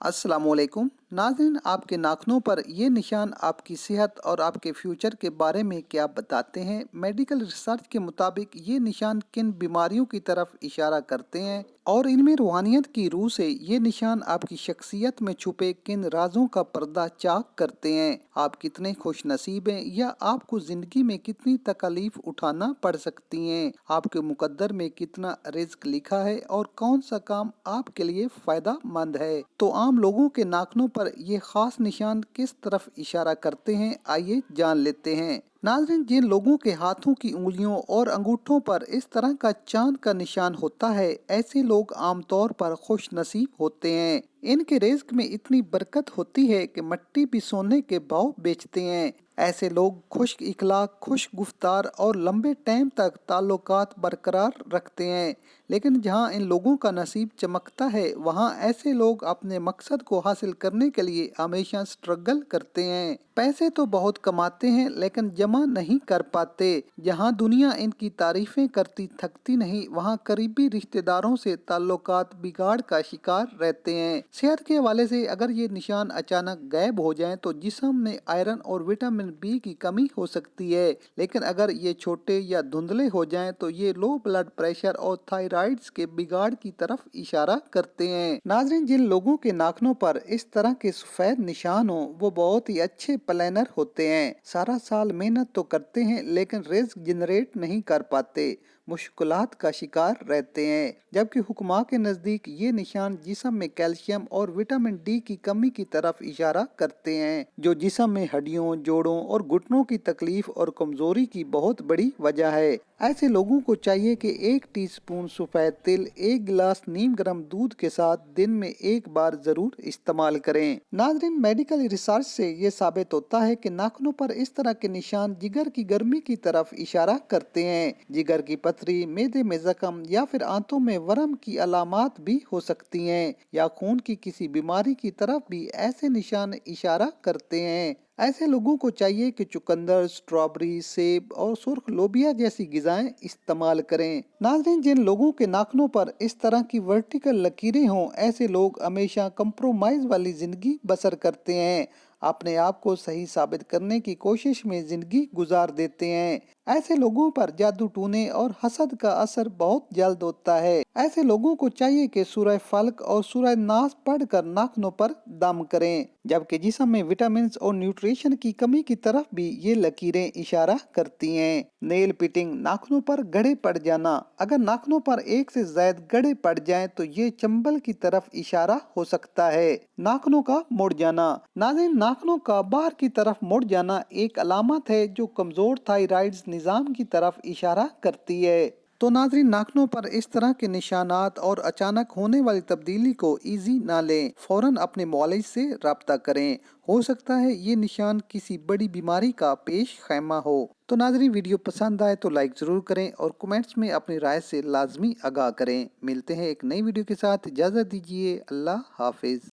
अस्सलाम वालेकुम नाज़रीन, आपके नाखूनों पर ये निशान आपकी सेहत और आपके फ्यूचर के बारे में क्या बताते हैं? मेडिकल रिसर्च के मुताबिक ये निशान किन बीमारियों की तरफ इशारा करते हैं और इनमें रूहानियत की रूह से ये निशान आपकी शख्सियत में छुपे किन राजों का पर्दा चाक करते हैं? आप कितने खुश नसीब हैं या आपको जिंदगी में कितनी तकलीफ उठाना पड़ सकती हैं? आपके मुकद्दर में कितना रिज्क लिखा है और कौन सा काम आपके लिए फायदा मंद है? तो आम लोगों के नाखूनों पर ये खास निशान किस तरफ इशारा करते हैं, आइए जान लेते हैं। नाज़रीन, जिन लोगों के हाथों की उंगलियों और अंगूठों पर इस तरह का चांद का निशान होता है, ऐसे लोग आमतौर पर खुश नसीब होते हैं। इनके रिज्क में इतनी बरकत होती है कि मिट्टी भी सोने के भाव बेचते हैं। ऐसे लोग खुश इखलाक, खुश गुफ्तार और लंबे टाइम तक ताल्लुकात बरकरार रखते हैं। लेकिन जहां इन लोगों का नसीब चमकता है, वहां ऐसे लोग अपने मकसद को हासिल करने के लिए हमेशा स्ट्रगल करते हैं। पैसे तो बहुत कमाते हैं लेकिन जमा नहीं कर पाते। जहां दुनिया इनकी तारीफें करती थकती नहीं, वहां करीबी रिश्तेदारों से ताल्लुकात बिगाड़ का शिकार रहते हैं। सेहत के हवाले से अगर ये निशान अचानक गायब हो जाएं तो जिस्म में आयरन और विटामिन बी की कमी हो सकती है। लेकिन अगर ये छोटे या धुंधले हो जाएं तो ये लो ब्लड प्रेशर और थायराइड्स के बिगाड़ की तरफ इशारा करते हैं। नाज़रीन, जिन लोगों के नाखूनों पर इस तरह के सफेद निशान हो वो बहुत ही अच्छे प्लानर होते हैं। सारा साल मेहनत तो करते हैं लेकिन रिस्क जनरेट नहीं कर पाते, मुश्किलात का शिकार रहते हैं। जबकि हुक्मा के नजदीक ये निशान जिस्म में कैल्शियम और विटामिन डी की कमी की तरफ इशारा करते हैं, जो जिस्म में हड्डियों, जोड़ों और घुटनों की तकलीफ और कमजोरी की बहुत बड़ी वजह है। ऐसे लोगों को चाहिए कि 1 टीस्पून सफेद तिल 1 गिलास नीम गर्म दूध के साथ दिन में 1 बार जरूर इस्तेमाल करें। नाज़रीन, मेडिकल रिसर्च से ये साबित होता है कि नाखूनों पर इस तरह के निशान जिगर की गर्मी की तरफ इशारा करते हैं। जिगर की पथरी, मैदे में जख्म या फिर आंतों में वर्म की अलामात भी हो सकती हैं, या खून की किसी बीमारी की तरफ भी ऐसे निशान इशारा करते हैं। ऐसे लोगों को चाहिए कि चुकंदर, स्ट्रॉबेरी, सेब और सुर्ख लोबिया जैसी गिजाएं इस्तेमाल करें। नाज़रीन, जिन लोगों के नाखूनों पर इस तरह की वर्टिकल लकीरें हों, ऐसे लोग हमेशा कंप्रोमाइज वाली जिंदगी बसर करते हैं, अपने आप को सही साबित करने की कोशिश में जिंदगी गुजार देते हैं। ऐसे लोगों पर जादू टूने और हसद का असर बहुत जल्द होता है। ऐसे लोगों को चाहिए कि सूरह फल्क और सूरह नास पढ़कर नाखूनों पर दम करें। जबकि जिस्म में विटामिन और न्यूट्रिशन की कमी की तरफ भी ये लकीरें इशारा करती हैं। नेल पिटिंग, नाखूनों पर गड़े पड़ जाना। अगर नाखूनों पर एक से ज्यादा गड़े पड़ जाएं तो ये चंबल की तरफ इशारा हो सकता है। नाखूनों का मुड़ जाना। नाज़रीन, नाखूनों का बाहर की तरफ मुड़ जाना एक अलामत है जो कमजोर थायराइड निजाम की तरफ इशारा करती है। तो नाज़रीन, नाखूनों पर इस तरह के निशानात और अचानक होने वाली तब्दीली को इजी ना लें, फौरन अपने मौलिज से राब्ता करें। हो सकता है ये निशान किसी बड़ी बीमारी का पेश खैमा हो। तो नाज़रीन, वीडियो पसंद आए तो लाइक ज़रूर करें और कमेंट्स में अपनी राय से लाजमी आगाह करें। मिलते हैं एक नई वीडियो के साथ, इजाज़त दीजिए। अल्लाह हाफिज़।